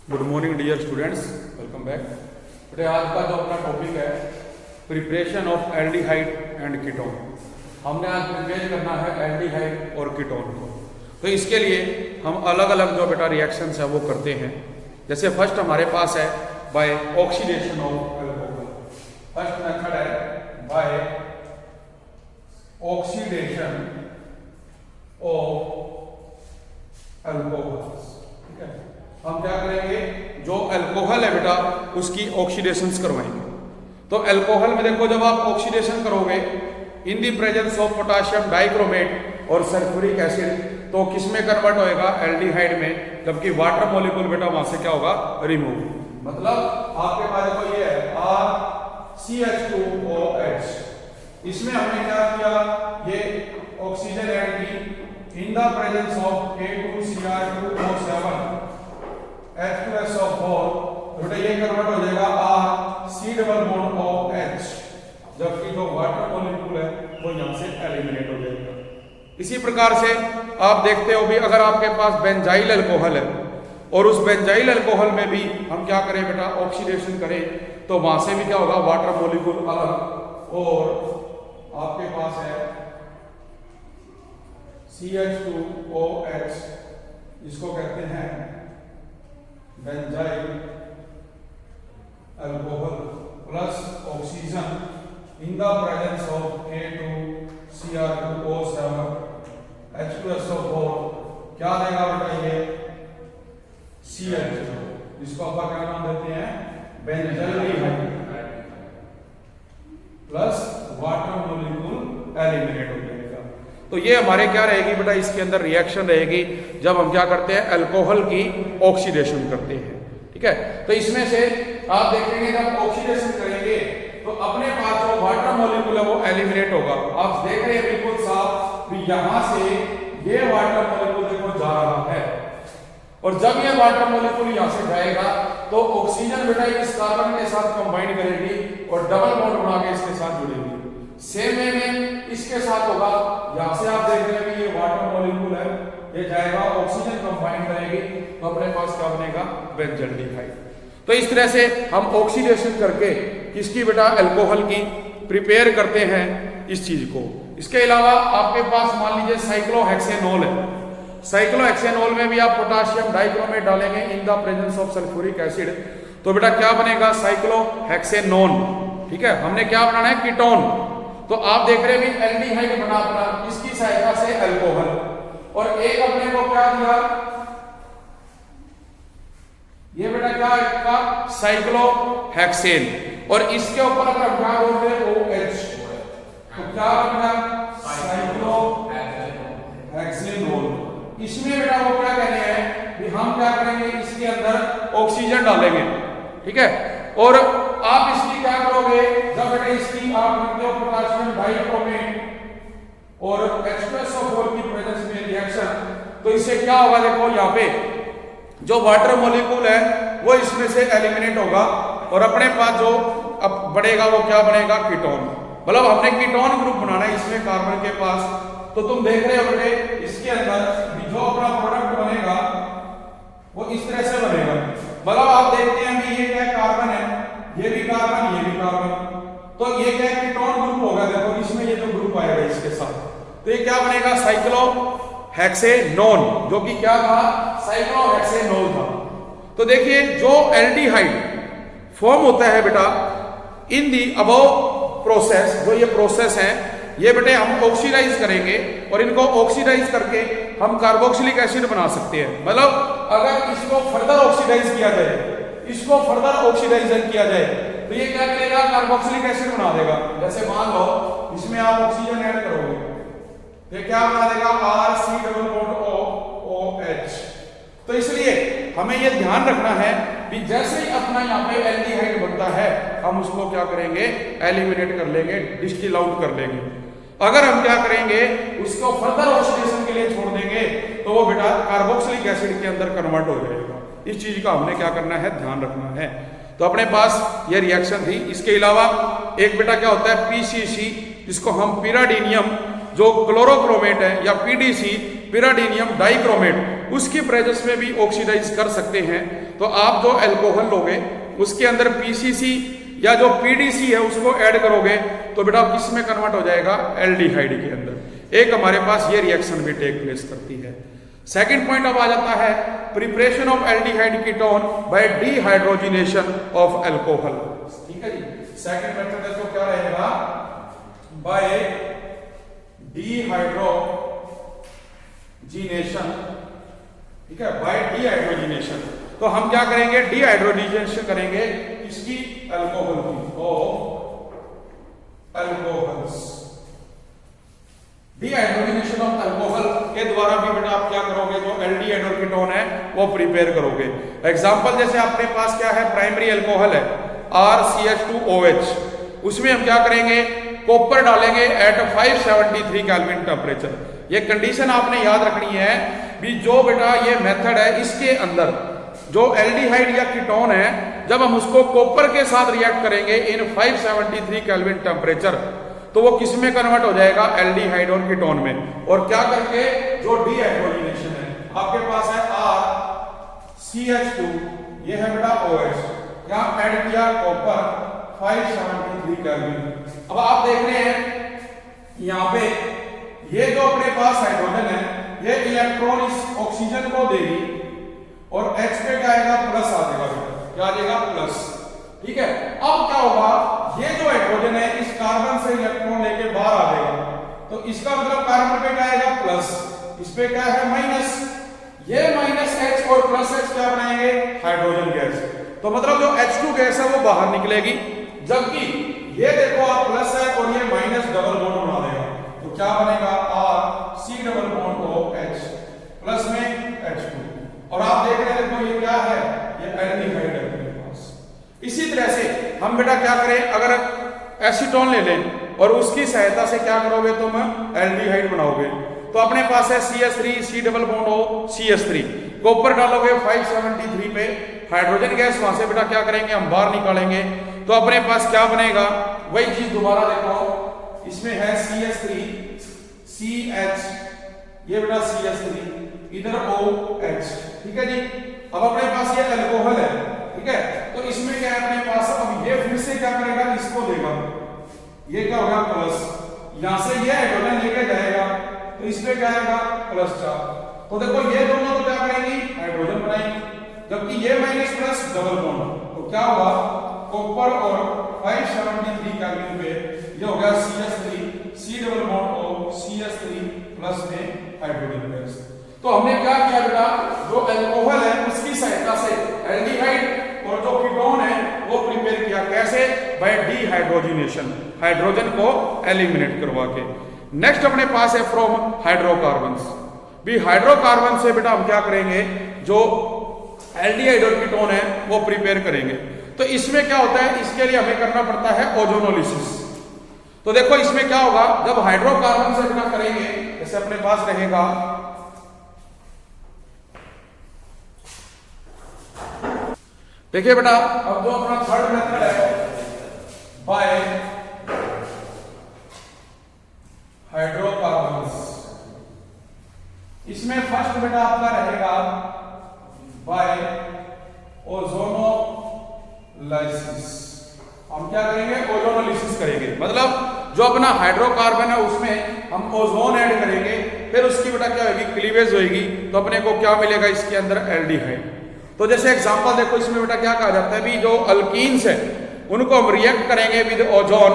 Good morning dear students, welcome back. बेटे आज का जो अपना टॉपिक है preparation of aldehyde and ketone. हमने आज प्रिपेयर करना है एल्डिहाइड और कीटोन को। तो इसके लिए हम अलग अलग जो बेटा रिएक्शंस है वो करते हैं। जैसे फर्स्ट हमारे पास है by oxidation of alcohol. First method है बाय ऑक्सीडेशन ऑफ अल्कोहल। ठीक है, हम क्या करेंगे, जो अल्कोहल है बेटा उसकी ऑक्सीडेशंस करवाएंगे। तो अल्कोहल में देखो, जब आप ऑक्सीडेशन करोगे in the presence of potassium dichromate और सल्फ्यूरिक एसिड, तो किस में कन्वर्ट होएगा, एल्डिहाइड में, जबकि वाटर मॉलिक्यूल बेटा वहां से क्या होगा, रिमूव। मतलब आपके पास देखो ये है RCH2OH, इसमें हमने क्या किया, ये ऑक्सीजन ऐड की इन the presence of K2Cr2O7 H2SO4, बेटा ये कन्वर्ट हो जाएगा C डबल बॉन्ड OH, जबकि जो वाटर मॉलिक्यूल है वो यहां से एलिमिनेट हो जाएगा। इसी प्रकार से आप देखते हो भी, अगर आपके पास बेंजाइल अल्कोहल है और उस बेंजाइल अल्कोहल में भी हम क्या करें बेटा, ऑक्सीडेशन करें, तो वहां से भी क्या होगा, वाटर मॉलिक्यूल अलग, और आपके पास है CH2OH, इसको कहते हैं benzyl alcohol plus oxygen in the presence of K2Cr2O7 H2SO4, क्या देगा बेटा ये CH2, जिसको आप क्या नाम देते हैं, benzyl plus water molecule eliminate हो जाएगा। तो ये हमारे क्या रहेगी बेटा, इसके अंदर रिएक्शन रहेगी जब हम क्या करते हैं, अल्कोहल की ऑक्सीडेशन करते हैं। ठीक है, तो इसमें से आप देखेंगे जब ऑक्सीडेशन करेंगे तो अपने पास जो वाटर मॉलिक्यूल है वो एलिमिनेट होगा। आप देख रहे हैं बिल्कुल साफ, यहां से ये वाटर मॉलिक्यूल देखो जा रहा है, और जब ये वाटर मॉलिक्यूल यहां से जाएगा तो ऑक्सीजन बेटा इस कार्बन के साथ कंबाइन करेगी और डबल बॉन्ड बना के इसके साथ जुड़ेगी। सेम वे में इसके साथ होगा, यहां से आप देख रहे हैं कि ये वाटर मॉलिक्यूल है, ये जाएगा ऑक्सीजन कंबाइन करेगी, तो अपने पास क्या बनेगा, बेंजाइल। तो इस तरह से हम ऑक्सीडेशन करके किसकी बेटा, अल्कोहल की प्रिपेयर करते हैं इस चीज को। इसके अलावा आपके पास मान लीजिए साइक्लोहेक्सेनॉल है, साइक्लोहेक्सेनॉल में भी आप पोटेशियम डाइक्रोमेट डालेंगे इन the presence of sulphuric acid, तो बेटा क्या बनेगा, साइक्लोहेक्सेनोन। ठीक है, हमने क्या बनाना है, कीटोन। तो आप देख रहे हैं एल्डिहाइड बना अपना इसकी सहायता से अल्कोहल, और एक अपने को क्या दिया, ये बेटा क्या है, साइक्लोहेक्सेन, और इसके ऊपर अगर क्या बोलते हैं OH, तो क्या बना, साइक्लोहेक्सेनोल। इसमें बेटा वो क्या कहने हैं कि हम क्या करेंगे, इसके अंदर ऑक्सीजन डालेंगे। ठीक है, और आप इसकी क्या करोगे, जब बेटा इसकी आप लिखते हो पोटेशियम डाइक्रोमेट और H2SO4 की प्रेजेंस में रिएक्शन, तो इससे क्या होगा, देखो यहाँ पे जो वाटर मॉलिक्यूल है वो इसमें से एलिमिनेट होगा, और अपने पास जो अब बढ़ेगा वो क्या बनेगा, कीटोन। मतलब हमने कीटोन ग्रुप बनाना है इसमें कार्बन के पास। तो तुम देख रहे हो बेटे इसके अंदर जो अपना प्रोडक्ट बनेगा वो इस तरह से बनेगा। मतलब आप देखते हैं कि ये क्या कार्बन है, ये भी कार्बन, ये भी कार्बन, तो ये क्या कीटोन ग्रुप होगा। देखो इसमें ये जो ग्रुप आएगा इसके साथ, तो ये क्या बनेगा, साइक्लोहेक्सेनोन, जो कि क्या था, साइक्लोहेक्सेनोल था। तो देखिए जो एल्डिहाइड फॉर्म होता है बेटा इन दी अबव प्रोसेस, जो ये प्रोसेस है, ये बेटे हम ऑक्सीडाइज करेंगे, और इनको ऑक्सीडाइज करके हम कार्बोक्सिलिक एसिड बना सकते हैं। मतलब अगर इसको फर्दर ऑक्सीडाइज किया जाए, इसको फर्दर ऑक्सीडाइजेशन किया जाए, तो ये क्या करेगा, कार्बोक्सिलिक एसिड बना देगा। जैसे मान लो इसमें आप ऑक्सीजन ऐड करोगे, ये क्या बना देगा, RC डबल बॉन्ड OH। तो इसलिए हमें ये ध्यान रखना है कि जैसे ही अपना यहाँ पे एल्डिहाइड बनता है, हम उसको क्या करेंगे, एलिमिनेट कर लेंगे, डिस्टिल आउट कर लेंगे। अगर हम क्या करेंगे, उसको फर्दर ऑक्सीडेशन के लिए छोड़ देंगे, तो वो बेटा कार्बोक्सिलिक एसिड के अंदर कन्वर्ट हो जाएगा। इस चीज का हमने क्या करना है, ध्यान रखना है। तो अपने पास ये रिएक्शन थी। इसके अलावा एक बेटा क्या होता है, PCC, जिसको हम पिराडीनियम, जो क्लोरोक्रोमेट है, या PDC पिराडीनियम डाइक्रोमेट, उसकी प्रेजेंस में भी ऑक्सीडाइज कर सकते हैं। तो आप जो अल्कोहल लोगे उसके अंदर पीसीसी या जो पीडीसी है उसको ऐड करोगे तो बेटा किस में कन्वर्ट हो जाएगा, एल्डिहाइड के अंदर। एक हमारे पास ये रिएक्शन भी टेक प्लेस करती है। सेकंड पॉइंट अब आ जाता है preparation of aldehyde ketone by dehydrogenation of alcohol. ठीक है जी, सेकंड मेथड है तो क्या रहेगा, बाय डीहाइड्रोजिनेशन। ठीक है, बाय डीहाइड्रोजिनेशन। तो हम क्या करेंगे, डीहाइड्रोजिनेशन करेंगे इसकी, अल्कोहल की, अल्कोहल्स। डीहाइड्रोजिनेशन ऑफ अल्कोहल के द्वारा भी बेटा आप क्या करोगे, जो एल्डिहाइड और कीटोन है वो प्रिपेयर करोगे। एग्जांपल जैसे अपने पास क्या है, प्राइमरी अल्कोहल है RCH2OH, उसमें हम क्या करेंगे, कॉपर डालेंगे एट 573 केल्विन टेम्परेचर। ये कंडीशन आपने याद रखनी है भी, जो बेटा ये मेथड है इसके अंदर जो एल्डिहाइड या कीटोन है जब हम उसको कॉपर के साथ रिएक्ट करेंगे इन 573 केल्विन टेम्परेचर तो वो किस में कन्वर्ट हो जाएगा, एल्डिहाइड और कीटोन में। और क्या करके, जो डीहाइड्रोजिनेशन है आपके पास है RCH2, ये है बेटा OH, क्या ऐड किया, कॉपर 573 केल्विन। अब आप देख रहे हैं यहां पे ये जो अपने पास हाइड्रोजन है ये इलेक्ट्रॉन इस ऑक्सीजन को देगी और H पे क्या आएगा, प्लस आ जाएगा, क्या आ जाएगा, प्लस। ठीक है, अब क्या होगा, ये जो हाइड्रोजन है इस कार्बन से इलेक्ट्रॉन लेके बाहर आ जाएगा, तो इसका मतलब कार्बन पे क्या आएगा, प्लस, इस पे क्या है, माइनस। ये माइनस H और प्लस H क्या बनाएंगे, हाइड्रोजन गैस। तो मतलब जो H2 गैस है वो बाहर निकलेगी, जबकि ये देखो आप प्लस है और ये माइनस डबल बॉन्ड बना देगा, तो क्या बनेगा, RC≡OH प्लस में H2। और आप देख रहे हैं देखो ये क्या है, ये एल्डिहाइड है अपने पास। इसी तरह से हम बेटा क्या करें, अगर एसीटोन ले लें और उसकी सहायता से क्या करोगे तुम, एल्डिहाइड बनाओगे, तो अपने पास है CH3 C≡OCH3, कॉपर डालोगे 573 पे, हाइड्रोजन गैस वहां से बेटा क्या करेंगे, हम बाहर निकालेंगे, तो अपने पास क्या बनेगा, वही चीज दोबारा देखो, इसमें है CH3 CH, ये बेटा CH3, इधर OH। ठीक है जी, अब अपने पास ये अल्कोहल है, ठीक है, तो इसमें क्या है अपने पास, अब ये फिर से क्या करेगा, इसको देगा, ये क्या होगा, प्लस, यहां से ये हाइड्रोजन लेके जाएगा तो इसमें क्या आएगा, प्लस चार्ज। तो देखो ये दोनों तो क्या करेंगी, हाइड्रोजन बनाएंगी, जबकि ये माइनस प्लस डबल बॉन्ड, तो क्या होगा, कॉपर और 573 केल्विन पे ये हो गया CH3 C≡OCH3 प्लस में हाइड्रोजन गैस। तो हमने क्या किया बेटा, जो अल्कोहल है उसकी सहायता से एल्डिहाइड और जो कीटोन है वो प्रिपेयर किया, कैसे, बाय डीहाइड्रोजिनेशन, हाइड्रोजन को एलिमिनेट करवा के। नेक्स्ट अपने पास है फ्रॉम हाइड्रोकार्बन्स। भी हाइड्रोकार्बन से बेटा हम क्या करेंगे, जो एल्डिहाइड और कीटोन है वो प्रिपेयर करेंगे। तो इसमें क्या होता है, इसके लिए हमें करना पड़ता है ओजोनोलिसिस। तो देखो इसमें क्या होगा, जब हाइड्रोकार्बन से बेटा करेंगे, जैसे अपने पास रहेगा देखिए बेटा, अब जो अपना थर्ड मेथड है बाय हाइड्रोकार्बन्स, इसमें फर्स्ट बेटा आपका रहेगा बाय ओजोनोलाइसिस। हम क्या करेंगे, ओजोनोलिसिस करेंगे, मतलब जो अपना हाइड्रोकार्बन है उसमें हम ओजोन ऐड करेंगे, फिर उसकी बेटा क्या होगी, क्लीवेज होगी, तो अपने को क्या मिलेगा, इसके अंदर एल्डिहाइड। तो जैसे एग्जांपल देखो, इसमें बेटा क्या कहा जाता है, भी जो अल्कीन्स है उनको हम रिएक्ट करेंगे with ozone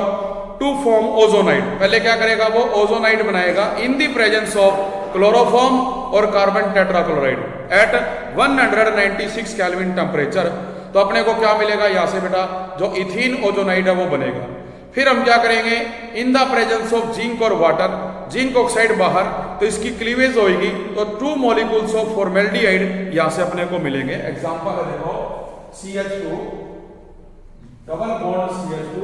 to form ozonide. पहले क्या करेगा, वो ओजोनाइड बनाएगा in the presence of chloroform और carbon tetrachloride at 196 kelvin temperature. तो अपने को क्या मिलेगा, यहां से बेटा जो इथीन ओजोनाइड है वो बनेगा। फिर हम क्या करेंगे, in the presence of zinc और वाटर, जिंक ऑक्साइड बाहर, तो इसकी क्लीवेज होगी, तो 2 मॉलिक्यूल्स ऑफ फॉर्मेल्डिहाइड यहां से अपने को मिलेंगे। एग्जांपल है देखो CH2 डबल बॉन्ड CH2,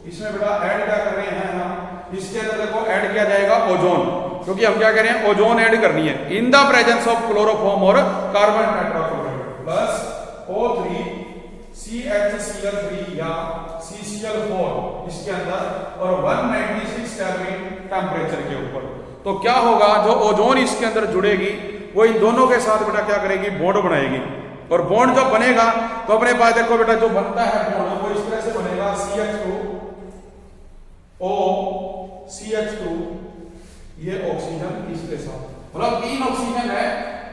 इसमें बेटा ऐड क्या कर रहे हैं हम, इसके अंदर देखो ऐड किया जाएगा ओजोन, क्योंकि हम क्या कह रहे हैं, ओजोन ऐड करनी है in the presence of chloroform और carbon tetrachloride plus O3 CHCl3 या CCl4 इसके अंदर और 196 केल्विन टेम्परेचर के ऊपर। तो क्या होगा, जो ओजोन इसके अंदर जुड़ेगी वो इन दोनों के साथ बेटा क्या करेगी, बॉन्ड बनाएगी, और बॉन्ड जब बनेगा तो अपने पास देखो बेटा जो बनता है बॉन्ड वो इस तरह से बनेगा CH2 O CH2, ये ऑक्सीजन इसके साथ, मतलब 3 ऑक्सीजन है,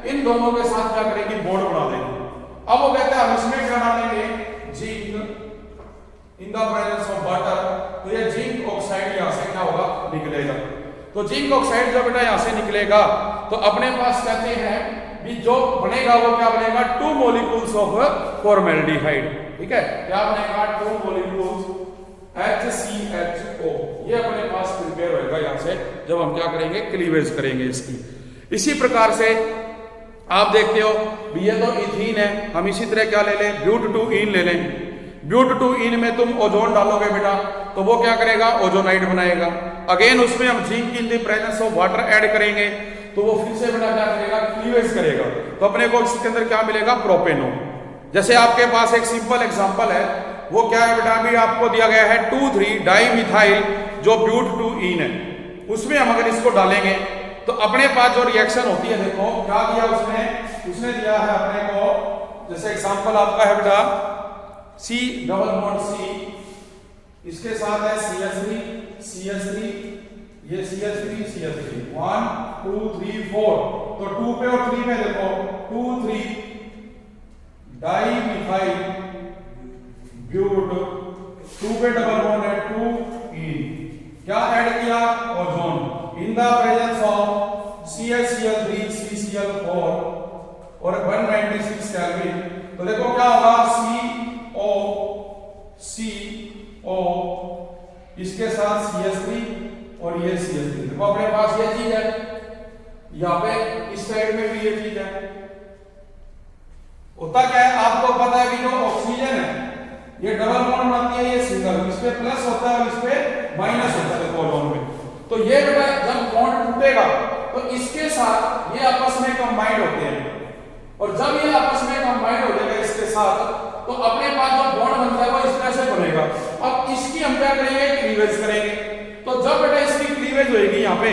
इन दोनों के साथ क्या करेंगे बॉन्ड बना देंगे। अब वो कहते हैं हम इसमें क्या डालेंगे zinc in the presence of water, तो ये जिंक ऑक्साइड यहां से क्या होगा निकलेगा। तो जिंक ऑक्साइड जब बेटा यहां से निकलेगा तो अपने पास कहते हैं भी जो बनेगा वो क्या बनेगा 2 मॉलिक्यूल्स ऑफ फॉर्मेल्डिहाइड, ठीक है, क्या बनेगा 2 मॉलिक्यूल्स HCHO, ये अपने पास प्रिपेयर होएगा यहां से जब हम क्या करेंगे क्लीवेज करेंगे इसकी। इसी प्रकार से आप देखते हो भी ये तो इथीन है, हम इसी तरह क्या ले लें ब्यूट-2-ईन ले लें। ब्यूट-2-ईन में तुम ओजोन डालोगे बेटा तो वो क्या करेगा ओजोनाइड बनाएगा। अगेन उसमें हम zinc in the presence of water add करेंगे तो वो फिर से बेटा क्या करेगा क्लीवेज करेगा, तो अपने को इसके अंदर क्या मिलेगा प्रोपेनॉन। जैसे आपके पास एक सिंपल एग्जांपल है, वो क्या है बेटा अभी आपको दिया गया है 2,3-डाइमिथाइल जो ब्यूट-2-ईन है, उसमें हम अगर इसको डालेंगे तो अपने पास जो रिएक्शन होती है देखो क्या दिया उसने दिया है अपने को, जैसे एग्जांपल आपका है बेटा C डबल बॉन्ड C, इसके साथ है CH3 ये CH3 1 2 3 4, तो 2 पे और 3 पे देखो 2,3-डाइमिथाइल ब्यूट, 2 पे डबल बॉन्ड है 2-ईन, क्या ऐड किया ozone in the presence of CH3 CCl4 और 196 केल्विन, तो देखो क्या होगा CO इसके साथ CH3 और ये CH3, देखो अपने पास ये चीज है, यहाँ पे इस साइड में भी ये चीज है। होता क्या है आपको पता है कि जो ऑक्सीजन है ये डबल बॉन्ड बनाती है, ये सिंगल, इस पे प्लस होता है और इस पे माइनस होता है कोलोन में, तो ये बेटा जब बॉन्ड टूटेगा तो इसके साथ ये आपस में कंबाइंड होते हैं, और जब ये आपस में कंबाइंड हो जाएगा इसके साथ तो अपने पास जो बॉन्ड बनता है वो इस तरह से बनेगा। अब इसकी हम क्या करेंगे क्लीवेज करेंगे, तो जब बेटा इसकी क्लीवेज होएगी यहाँ पे,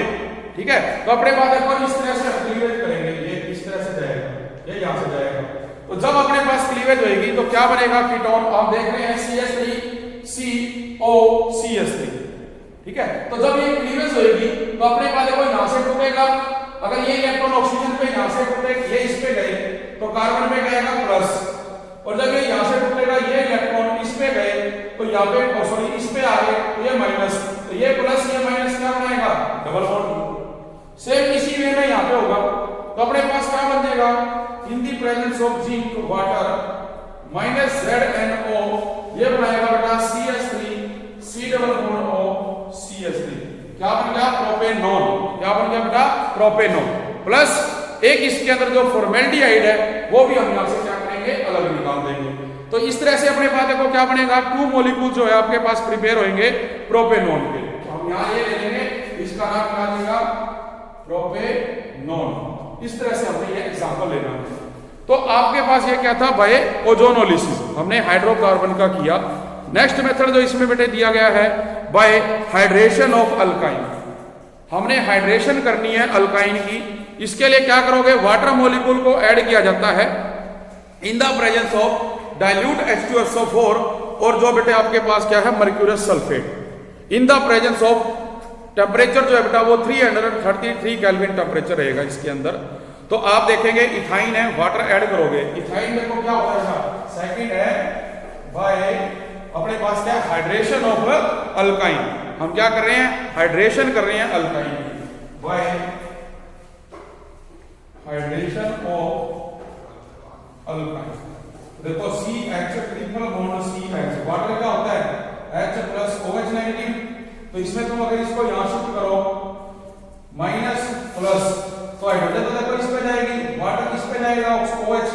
ठीक है, तो अपने पास देखो इस तरह से क्लीवेज करेंगे, ये इस तरह से जाएगा, ये यहाँ से जाएगा, तो जब अपने पास क्लीवेज होएगी तो क्या बनेगा कीटोन, आप देख रहे हैं CH3COCH3, ठीक है, तो जब ये क्लीवेज होएगी तो अपने पास देखो यहां से टूटेगा, अगर ये इलेक्ट्रॉन ऑक्सीजन पे यहां से टूटे ये इस पे गए तो कार्बन पे गएगा प्लस, और जब ये यहां से टूटेगा ये इलेक्ट्रॉन इस पे गए तो यहाँ पे सॉरी इस पे आ गए तो ये माइनस, तो ये प्लस ये माइनस क्या बनाएगा डबल बॉन्ड। सेम इसी वे में यहाँ पे होगा, तो अपने पास क्या बन जाएगा इन the presence of zinc water -ZNO, ये बनाएगा बेटा CH3 C double bond O CH3, क्या बन गया प्रोपेनॉन, क्या बन गया बेटा प्रोपेनॉन, प्लस एक इसके अंदर जो फॉर्मेल्डिहाइड है वो भी हम यहां से क्या करेंगे अलग निकाल देंगे। तो इस तरह से अपने पास देखो क्या बनेगा 2 मॉलिक्यूल जो है आपके पास प्रिपेयर होंगे प्रोपेनॉन के, तो हम यहां ये ले लेंगे, इसका नाम क्या देगा प्रोपेनॉन। इस तरह से हमने ये एग्जांपल लेना है। तो आपके पास ये क्या था बाय ओजोनोलिसिस, हमने हाइड्रोकार्बन का किया। नेक्स्ट मेथड जो इसमें बेटे दिया गया है बाय हाइड्रेशन ऑफ अल्काइन, हमने हाइड्रेशन करनी है अल्काइन की। इसके लिए क्या करोगे वाटर मॉलिक्यूल को ऐड किया जाता है in the presence of dilute H2SO4 और जो बेटे आपके पास क्या है mercurius sulphate, in the presence of temperature जो है बेटा वो 333 केल्विन टेम्परेचर रहेगा इसके अंदर। तो आप देखेंगे इथाइन है, वाटर ऐड करोगे, इथाइन देखो क्या होता है सेकंड है बाय अपने पास क्या हाइड्रेशन ऑफ अल्काइन, हम क्या कर रहे हैं हाइड्रेशन कर रहे हैं alkyne bye hydration of alkyne. देखो CH triple bond CH, water क्या होता है H प्लस OH नेगेटिव, तो इसमें तुम अगर इसको यहां शिफ्ट करो माइनस प्लस तो हाइड्रोजन तो देखो इस पे जाएगी, वाटर किस पे जाएगा OH,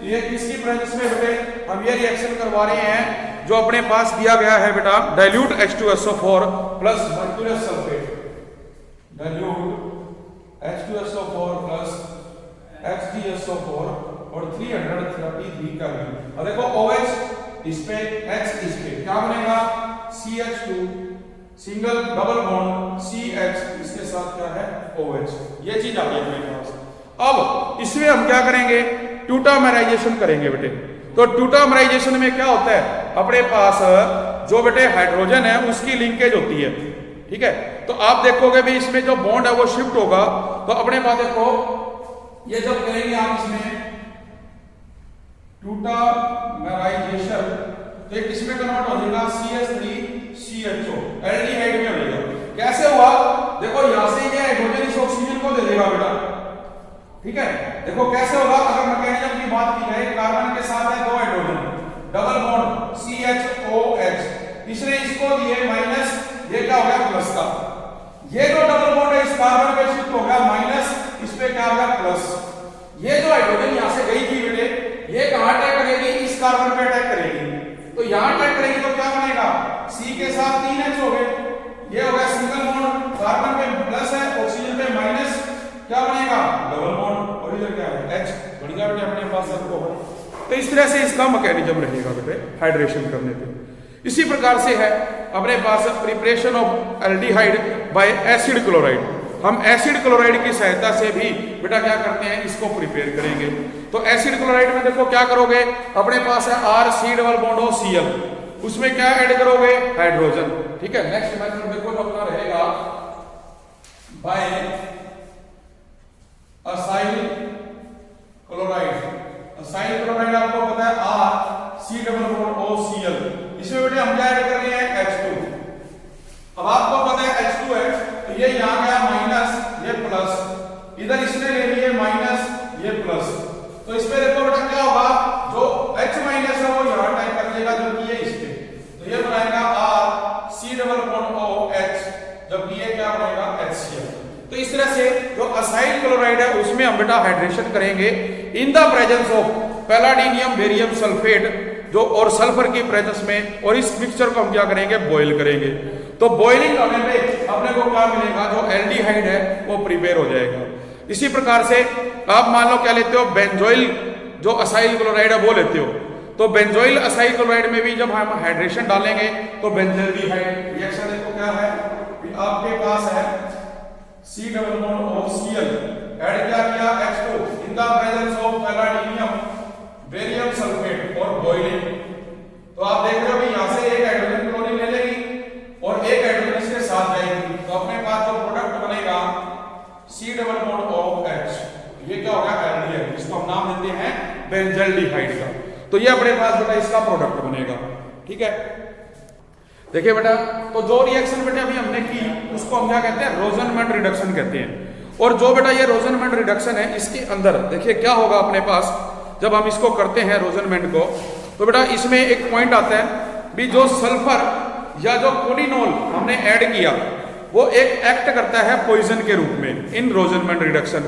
ये किसकी प्रेजेंस में बेटे हम ये रिएक्शन करवा रहे हैं जो अपने पास दिया गया है बेटा dilute H2SO4 plus mercurius sulphate, dilute H2SO4 plus HgSO4 और 333 केल्विन। अब देखो OH इस पे H इस पे क्या बनेगा CH2 single double bond CH इसके साथ क्या है OH, ये चीज आ गई हमारे पास। अब इसमें हम क्या करेंगे ट्यूटामराइजेशन करेंगे बेटे। तो ट्यूटामराइजेशन में क्या होता है, अपने पास जो बेटे हाइड्रोजन है उसकी लिंकेज होती है, ठीक है। तो आप देखोगे भी इसमें जो बॉन्ड है वो शिफ्ट होगा। तो अपने पास देखो ये जब करेंगे आप इसमें ट्यूटामराइजेशन, तो एक इसमें कन्वर्ट हो जाएगा CH3CHO, एल्डिहाइड में हो जाएगा। कैसे हुआ, देखो यहां से ये हाइड्रोजन इस ऑक्सीजन को दे देगा बेटा, ठीक है। देखो कैसे होगा, अगर मैकेनिज्म की बात की जाए, कार्बन के साथ है 2 हाइड्रोजन, डबल बॉन्ड CHOH, इसने इसको दिए माइनस, ये क्या हो गया प्लस का, ये जो डबल बॉन्ड है इस कार्बन पे शिफ्ट हो गया माइनस, इस पे क्या हो गया प्लस। ये जो हाइड्रोजन यहां से गई थी बेटे, ये कहां अटैक करेगी, इस कार्बन पे अटैक करेगी। तो यहां अटैक करेगी तो क्या बनेगा, C के साथ 3H हो गए, ये हो गया सिंगल बॉन्ड, कार्बन पे प्लस है, ऑक्सीजन पे माइनस, क्या बनेगा डबल बॉन्ड, और इधर क्या है H, बढ़िया बेटे अपने पास सबको। तो इस तरह से इसका मैकेनिज्म रहेगा बेटे हाइड्रेशन करने पे। इसी प्रकार से है अपने पास preparation of aldehyde by acid chloride. हम एसिड क्लोराइड की सहायता से भी बेटा क्या करते हैं, इसको प्रिपेयर करेंगे। तो एसिड क्लोराइड में देखो क्या करोगे, अपने पास है RC double bond O Cl, उसमें क्या ऐड करोगे हाइड्रोजन, ठीक है। नेक्स्ट मेथड देखो जो अपना रहेगा by acyl chloride. Acyl chloride आपको पता है RC double bond O Cl, इसमें बेटे हम क्या ऐड कर रहे हैं H2। अब आपको पता है H2 है, तो ये यहां गया माइनस, ये प्लस, इधर इसने ले लिए माइनस, ये प्लस। तो इसमें देखो बेटा क्या होगा, जो H माइनस है वो यहां टाइप कर लेगा, जबकि ये इस पे, तो ये बनाएगा RC डबल बॉन्ड OH, जबकि ये क्या बनेगा HCl। तो इस तरह से जो असाइल क्लोराइड है उसमें हम बेटा हाइड्रेशन करेंगे in the presence of palladium barium sulphate, जो और सल्फर की प्रेजेंस में, और इस मिक्सचर को हम क्या करेंगे बॉईल करेंगे। तो बॉइलिंग होने पे अपने को क्या मिलेगा, जो एल्डिहाइड है वो प्रिपेयर हो जाएगा। इसी प्रकार से आप मान लो क्या लेते हो, बेंजोइल जो असाइल क्लोराइड है वो लेते हो। तो बेंजोइल असाइल क्लोराइड में भी जब हम हाइड्रेशन डालेंगे तो बेंजल्डिहाइड रिएक्शन देखो क्या है, आपके पास है C double bond O Cl, add क्या किया H2 in the presence of palladium barium sulphate और बॉइलिंग। तो आप देख रहे हो भी यहां से एक हाइड्रोजन क्लोरीन ले लेगी और एक हाइड्रोजन इसके साथ जाएगी, तो अपने पास जो प्रोडक्ट बनेगा C डबल बॉन्ड OH, ये क्या होगा एल्डिहाइड, इसको हम नाम देते हैं बेंजल्डिहाइड का। तो ये अपने पास बेटा इसका प्रोडक्ट बनेगा, ठीक है। देखिए बेटा, तो जो रिएक्शन बेटा अभी हमने की उसको हम क्या कहते हैं, रोजनमैंड रिडक्शन कहते हैं। और जो बेटा ये रोजनमैंड रिडक्शन है, इसके अंदर देखिए क्या होगा अपने पास, जब हम इसको करते हैं रोजनमैंड को, तो बेटा इसमें एक पॉइंट आता है भी, जो सल्फर या जो कोलिनोल हमने ऐड किया वो एक एक्ट करता है पॉइजन के रूप में in Rosenmund reduction,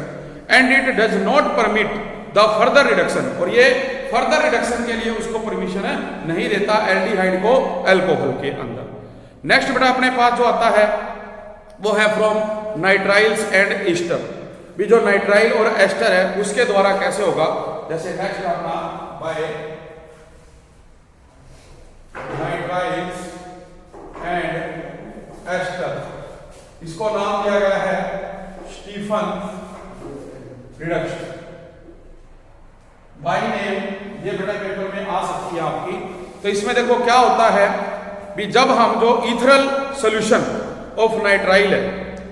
and it does not permit the further reduction, और ये फर्दर रिडक्शन के लिए उसको परमिशन नहीं देता एल्डिहाइड को अल्कोहल के अंदर। नेक्स्ट बेटा अपने पास जो आता है वो है फ्रॉम नाइट्राइल्स एंड ईस्टर। भी जो नाइट्राइल और एस्टर है उसके द्वारा कैसे होगा, जैसे नेक्स्ट अपना बाय नाइट्राइल्स एंड एस्टर, इसको नाम दिया गया है स्टीफन रिडक्शन बाय नेम, ये बेटा पेपर में आ सकती है आपकी। तो इसमें देखो क्या होता है भी, जब हम जो इथरल सॉल्यूशन ऑफ नाइट्राइल है,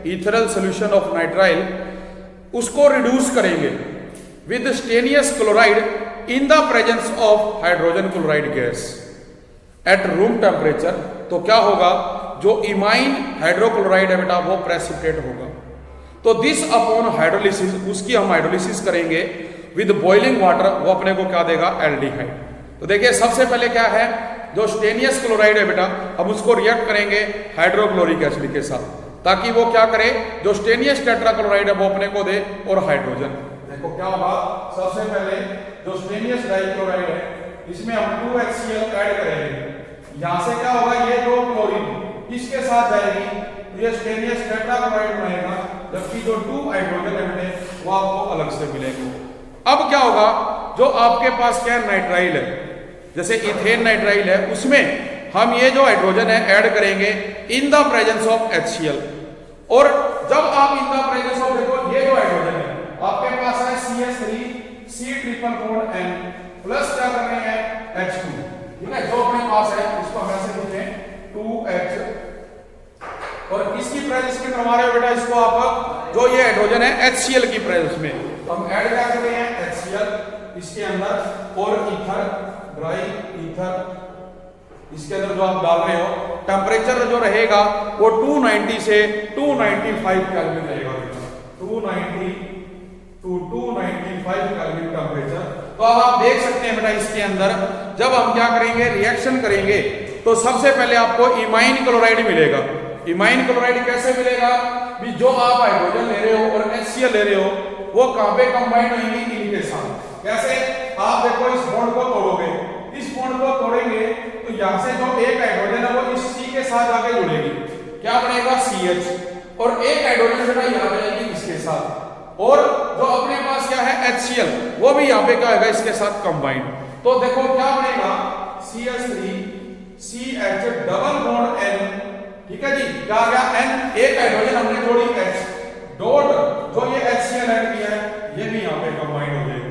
इथरल सॉल्यूशन ऑफ नाइट्राइल उसको रिड्यूस करेंगे with stannous chloride in the presence of hydrogen chloride gas at room temperature, तो क्या होगा, जो इमाइन हाइड्रोक्लोराइड है बेटा वो प्रेसिपिटेट होगा। तो दिस अपॉन हाइड्रोलिसिस, उसकी हम हाइड्रोलिसिस करेंगे विद बॉइलिंग वाटर, वो अपने को क्या देगा एल्डिहाइड। तो देखिए सबसे पहले क्या है, जो स्टेनियस क्लोराइड है बेटा हम उसको रिएक्ट करेंगे हाइड्रोक्लोरिक एसिड के साथ, ताकि वो क्या करे, जो स्टेनियस टेट्राक्लोराइड है वो अपने को दे और हाइड्रोजन। देखो क्या होगा, सबसे पहले जो स्टेनियस डाइक्लोराइड है इसमें हम 2HCl ऐड करेंगे, यहां से क्या होगा, ये जो क्लोरीन इसके साथ जाएगी तो ये स्टेनियस टेट्राक्लोराइड बनेगा, जबकि जो 2 हाइड्रोजन है वो आपको अलग से मिलेंगे। अब क्या होगा, जो आपके पास क्या नाइट्राइल है, जैसे इथेन नाइट्राइल है, उसमें हम ये जो हाइड्रोजन है ऐड करेंगे in the presence of HCl। और जब आप इन द प्रेजेंस ऑफ, देखो ये जो हाइड्रोजन है आपके पास है CH3 C ट्रिपल बॉन्ड पास है, इसको हम ऐसे लिखते हैं 2H, और इसकी प्रेजेंस में करवा रहे हो बेटा इसको आप, जो ये हाइड्रोजन है HCl की प्रेजेंस में, तो हम ऐड क्या कर रहे हैं HCl इसके अंदर, और ईथर, ड्राई ईथर इसके अंदर जो आप डाल रहे हो, टेम्परेचर जो रहेगा वो 290 से 295 केल्विन रहेगा बेटा, 290 to 295 केल्विन टेम्परेचर। तो अब आप देख सकते हैं बेटा इसके अंदर जब हम क्या करेंगे, रिएक्शन करेंगे, तो सबसे पहले आपको इमाइन क्लोराइड मिलेगा। इमाइन क्लोराइड कैसे मिलेगा भी, जो आप हाइड्रोजन ले रहे हो और HCl ले रहे हो वो कहां पे कंबाइन होंगी, इनके साथ। कैसे, आप देखो इस बॉन्ड को तोड़ोगे, इस बॉन्ड को तोड़ेंगे तो यहां से जो एक हाइड्रोजन है वो इस C के साथ आके जुड़ेगी, क्या बनेगा CH, और एक हाइड्रोजन बेटा यहां पे आएगी इसके साथ, और जो अपने पास क्या है HCl वो भी यहां पे क्या होगा इसके साथ कंबाइन। तो देखो क्या बनेगा CH3CH डबल बॉन्ड N, ठीक है जी, क्या आ गया N, एक हाइड्रोजन हमने जोड़ी H डॉट, जो ये HCl ऐड किया है ये भी यहां पे कंबाइन हो जाएगा।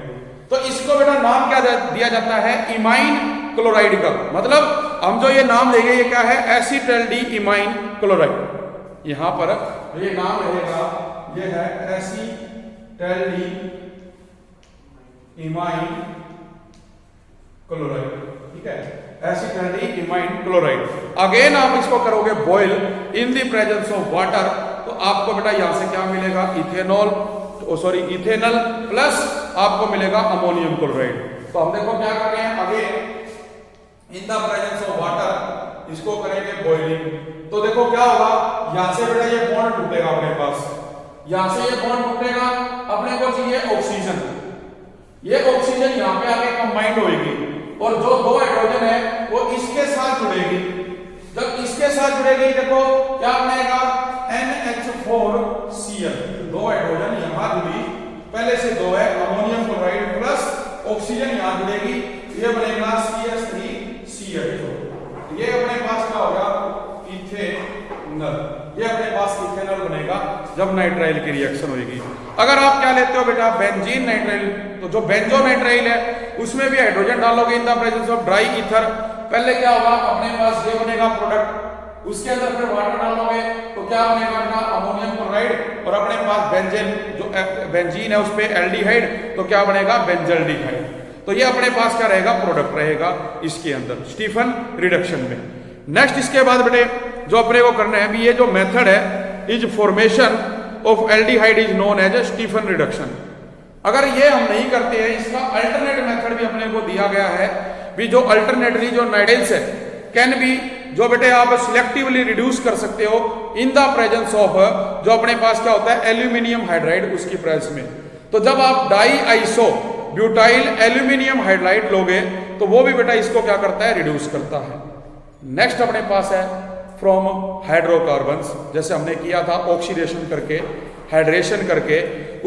तो इसको बेटा नाम क्या दिया जाता है, इमाइन क्लोराइड का, मतलब हम जो ये नाम लेंगे ये क्या है, एसिटल्डी इमाइन क्लोराइड। यहां पर ये नाम रहेगा, ये है एसिटल्डी इमाइन क्लोराइड, ठीक है, एसिटल्डी इमाइन क्लोराइड। अगेन आप इसको करोगे boil in the presence of water, तो आपको बेटा यहां से क्या मिलेगा, इथेनॉल, इथेनल प्लस आपको मिलेगा अमोनियम क्लोराइड। तो हम देखो क्या कर रहे हैं, again in the presence of water इसको करेंगे बॉइलिंग, तो देखो क्या होगा, यहां से बेटा ये बॉन्ड टूटेगा अपने पास, यहां से ये बॉन्ड टूटेगा, अपने को चाहिए ऑक्सीजन, ये ऑक्सीजन यहां पे आके कंबाइंड होगी, और जो दो हाइड्रोजन है वो इसके साथ जुड़ेगी, जब इसके साथ जुड़ेगी देखो क्या बनेगा NH4Cl, दो हाइड्रोजन यहां जुड़ी, पहले से दो है, अमोनियम क्लोराइड प्लस ऑक्सीजन यहां जुड़ेगी, ये बनेगा CH3CH4, ये अपने पास क्या होगा इथेनॉल, ये अपने पास इथेनॉल बनेगा जब नाइट्राइल की रिएक्शन होगी। अगर आप क्या लेते हो बेटा बेंजीन नाइट्राइल, तो जो बेंजो नाइट्राइल है उसमें भी हाइड्रोजन डालोगे इन the presence of dry ether, पहले क्या होगा अपने पास ये बनेगा प्रोडक्ट, उसके अंदर फिर वाटर डालोगे तो क्या बनेगा अपना अमोनियम क्लोराइड, और अपने पास बेंजीन, जो बेंजीन है उस पे एल्डिहाइड, तो क्या बनेगा बेंजल्डिहाइड। तो ये अपने पास क्या रहेगा, प्रोडक्ट रहेगा इसके अंदर स्टीफन रिडक्शन में। नेक्स्ट इसके बाद बेटे जो अपने को करना है भी, ये जो मेथड है is formation of aldehyde is known as Stephen reduction. अगर ये हम नहीं करते हैं, इसका अल्टरनेट मेथड भी अपने को दिया गया है भी, जो अल्टरनेटली जो नाइट्राइल्स है कैन बी, जो बेटे आप सिलेक्टिवली रिड्यूस कर सकते हो इन द प्रेजेंस ऑफ, जो अपने पास क्या होता है एल्यूमिनियम हाइड्राइड उसकी प्रेजेंस में। तो जब आप di iso butyl aluminium hydride लोगे तो वो भी बेटा इसको क्या करता है, रिड्यूस करता है। नेक्स्ट अपने पास है फ्रॉम हाइड्रोकार्बन्स, जैसे हमने किया था ऑक्सीडेशन करके, हाइड्रेशन करके,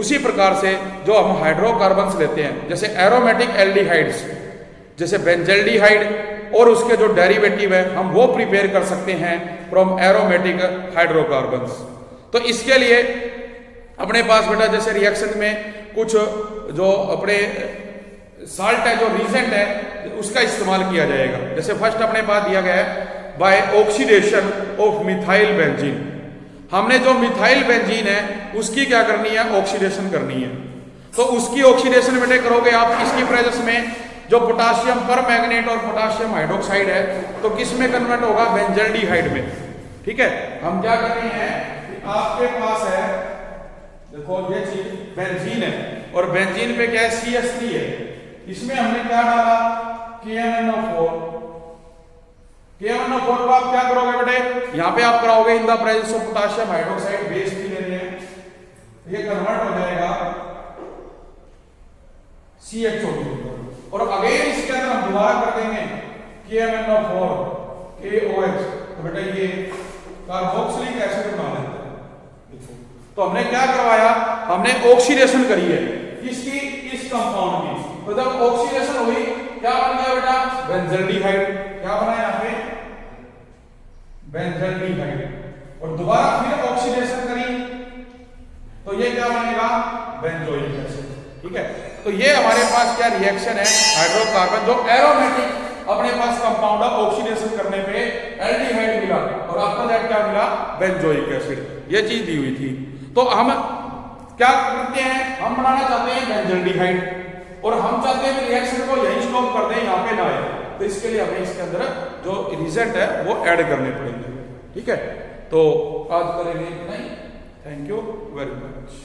उसी प्रकार से जो हम हाइड्रोकार्बन्स लेते हैं, जैसे एरोमेटिक एल्डिहाइड्स, जैसे बेंजल्डिहाइड, और उसके जो डेरिवेटिव है हम वो प्रिपेयर कर सकते हैं फ्रॉम एरोमेटिक हाइड्रोकार्बन्स। तो इसके लिए अपने पास बेटा जैसे रिएक्शन में कुछ जो अपने साल्ट है, जो रीजेंट है, उसका इस्तेमाल किया जाएगा। जैसे फर्स्ट अपने पास दिया गया है by oxidation of methyl benzene, हमने जो मिथाइल बेंजीन है उसकी क्या करनी है, ऑक्सीडेशन करनी है। तो उसकी ऑक्सीडेशन बेटे करोगे आप इसकी प्रेजेंस में, जो पोटाशियम परमैंगनेट और पोटाशियम हाइड्रोक्साइड है तो किस में कन्वर्ट होगा, बेंजल्डिहाइड में। ठीक है, हम क्या कर रहे हैं कि आपके पास है, देखो ये चीज बेंजीन है और बेंजीन पे क्या है, CH3 है, इसमें हमने क्या डाला, KMnO4। KMnO4 को आप क्या करोगे बेटे, यहां पे आप कराओगे इन the presence of potassium hydroxide, base भी ले रहे हैं, ये कन्वर्ट हो जाएगा CHO2, और अगेन इसके अंदर हम दोबारा कर देंगे KMnO4 KOH, तो बेटा ये कार्बोक्सिलिक एसिड बना लेते हैं। तो हमने क्या करवाया, हमने ऑक्सीडेशन करी है इसकी, इस कंपाउंड की, तो जब ऑक्सीडेशन हुई क्या बन गया बेटा, बेंजल्डिहाइड। क्या बना यहां पे, बेंजल्डिहाइड, और दोबारा फिर ऑक्सीडेशन करी तो ये क्या बनेगा, बेंजोइक एसिड। ठीक है, तो ये हमारे पास क्या रिएक्शन है, हाइड्रोकार्बन जो एरोमेटिक अपने पास कंपाउंड ऑक्सीडेशन बेंजोइक एसिड, ये चीज दी हुई थी। तो हम क्या करते हैं, हम बनाना चाहते हैं बेंजल्डिहाइड और हम चाहते हैं रिएक्शन को यहीं स्टॉप कर दें, यहाँ पे ना आए, तो इसके लिए हमें इसके अंदर जो रिजल्ट है वो ऐड करने पड़ेंगे। ठीक है, तो आज करेंगे इतना ही। Thank you very much.